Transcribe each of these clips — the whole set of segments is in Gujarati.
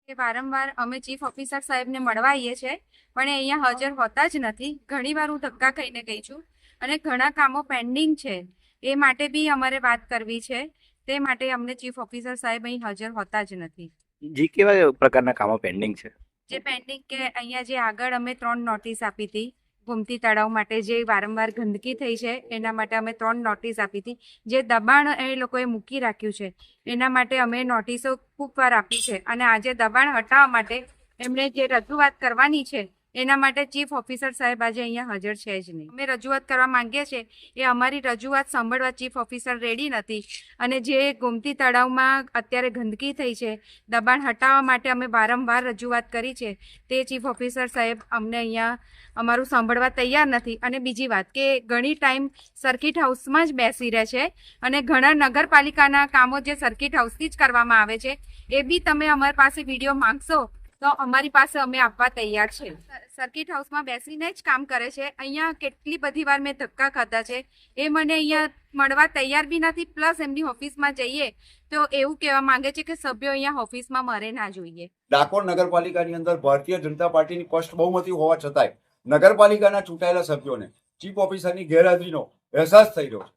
કે વારંવાર અમે ચીફ ઓફિસર સાહેબને મળવા આવીએ છીએ પણ એ અહીંયા હાજર હોતા જ નથી. ઘણીવાર હું ધક્કા ખાઈને ગઈ છું અને ઘણા કામો પેન્ડિંગ છે, એ માટે બી અમારે વાત કરવી છે. તે માટે અમને ચીફ ઓફિસર સાહેબ અહીં હાજર હોતા જ નથી. જી, કેવા પ્રકારના કામો પેન્ડિંગ છે? જે પેન્ડિંગ કે અહીંયા જે આગળ અમે 3 નોટિસ આપી હતી ગોમતી તળાવ માટે, જે વારંવાર ગંદકી થઈ છે એના માટે અમે 3 નોટિસ આપી હતી. જે દબાણ એ લોકોએ મૂકી રાખ્યું છે એના માટે અમે નોટિસો ખૂબ વાર આપી છે અને આજે દબાણ હટાવવા માટે એમણે જે રજૂઆત કરવાની છે એના માટે ચીફ ઓફિસર સાહેબ આજે અહીંયા હાજર છે જ નહીં. અમે રજૂઆત કરવા માંગીએ છીએ, એ અમારી રજૂઆત સાંભળવા ચીફ ઓફિસર રેડી નથી. અને જે ગોમતી તળાવમાં અત્યારે ગંદકી થઈ છે, દબાણ હટાવવા માટે અમે વારંવાર રજૂઆત કરી છે, તે ચીફ ઓફિસર સાહેબ અમને અહીંયા અમારું સાંભળવા તૈયાર નથી. અને બીજી વાત કે ઘણી ટાઈમ સર્કિટ હાઉસમાં જ બેસી રહે છે અને ઘણા નગરપાલિકાના કામો જે સર્કિટ હાઉસથી જ કરવામાં આવે છે એ બી તમે અમારી પાસે વિડીયો માંગશો તો અમારી પાસે અમે આપવા તૈયાર છે. સર્કિટ હાઉસમાં બેસીને જ કામ કરે છે. અહીંયા કેટલી બધી વાર મેં ધક્કા ખાધા છે, એ મને અહીંયા મળવા તૈયાર બી નથી. પ્લસ એમની ઓફિસમાં જઈએ તો એવું કહેવા માંગે છે કે સભ્યો અહીંયા ઓફિસમાં મારે ના જોઈએ. ડાકોર નગરપાલિકાની અંદર ભારતીય જનતા પાર્ટીની સ્પષ્ટ બહુમતી હોવા છતાંય નગરપાલિકાના ચૂંટાયેલા સભ્યોને ચીફ ઓફિસરની ગેરહાજરીનો અહેસાસ થઈ રહ્યો છે.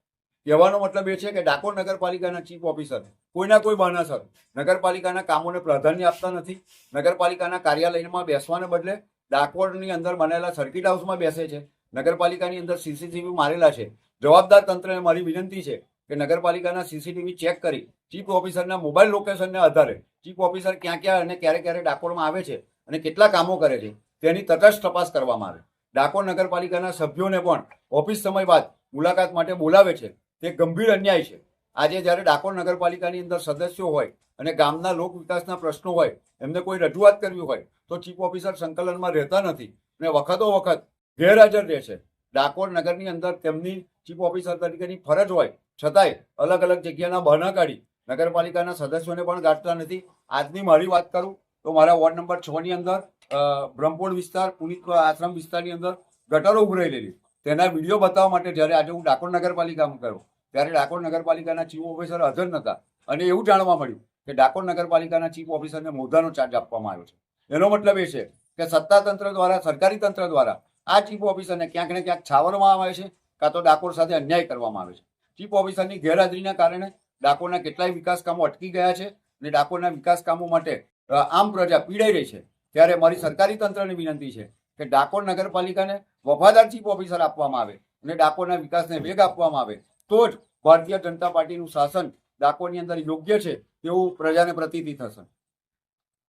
કહેવાનો મતલબ એ છે કે ડાકોર નગરપાલિકાના ચીફ ઓફિસર કોઈના કોઈ બહાનાસર નગરપાલિકાના કામોને પ્રાધાન્ય આપતા નથી. નગરપાલિકાના કાર્યાલયમાં બેસવાને બદલે ડાકોરની અંદર બનેલા સર્કિટ હાઉસમાં બેસે છે. નગરપાલિકાની અંદર સીસીટીવી મારેલા છે. જવાબદાર તંત્રને મારી વિનંતી છે કે નગરપાલિકાના સીસીટીવી ચેક કરી ચીફ ઓફિસરના મોબાઈલ લોકેશનને આધારે ચીફ ઓફિસર ક્યાં ક્યાં અને ક્યારે ક્યારે ડાકોરમાં આવે છે અને કેટલા કામો કરે છે તેની તટસ્થ તપાસ કરવામાં આવે. ડાકોર નગરપાલિકાના સભ્યોને પણ ઓફિસ સમય બાદ મુલાકાત માટે બોલાવે છે, તે ગંભીર અન્યાય છે. આજે જ્યારે ડાકોર નગરપાલિકાની અંદર સદસ્યો હોય અને ગામના લોક વિકાસના પ્રશ્નો હોય, એમને કોઈ રજૂઆત કરવી હોય તો ચીફ ઓફિસર સંકલનમાં રહેતા નથી અને વખતો વખત ગેરહાજર રહે છે. ડાકોર નગરની અંદર તેમની ચીફ ઓફિસર તરીકેની ફરજ હોય છતાંય અલગ અલગ જગ્યાના બહાના કાઢી નગરપાલિકાના સદસ્યોને પણ ગાંઠતા નથી. આજની મારી વાત કરું તો મારા વોર્ડ નંબર 6 ની અંદર બ્રહ્મપોળ વિસ્તાર, પુનિત આશ્રમ વિસ્તારની અંદર ગટરો ઉભરાયેલી, તેના વિડીયો બતાવવા માટે જ્યારે આજે હું ડાકોર નગરપાલિકામાં ગયો ત્યારે ડાકોર નગરપાલિકાના ચીફ ઓફિસર હાજર નહોતા અને એવું જાણવા મળ્યું કે ડાકોર નગરપાલિકાના ચીફ ઓફિસરને મોઢાનો ચાર્જ આપવામાં આવ્યો છે. એનો મતલબ એ છે કે સત્તાતંત્ર દ્વારા, સરકારી તંત્ર દ્વારા આ ચીફ ઓફિસરને ક્યાંક ને ક્યાંક છાવરવામાં આવે છે, કાં તો ડાકોર સાથે અન્યાય કરવામાં આવે છે. ચીફ ઓફિસરની ગેરહાજરીના કારણે ડાકોરના કેટલાય વિકાસ કામો અટકી ગયા છે અને ડાકોરના વિકાસ કામો માટે આમ પ્રજા પીડાઈ રહી છે. ત્યારે મારી સરકારી તંત્રને વિનંતી છે કે ડાકોર નગરપાલિકાને વફાદાર ચીફ ઓફિસર આપવામાં આવે અને ડાકોરના વિકાસને વેગ આપવામાં આવે તો જ ભારતીય જનતા પાર્ટીનું શાસન ડાકોરની અંદર યોગ્ય છે તેવું પ્રજાને પ્રતીતિ થશે.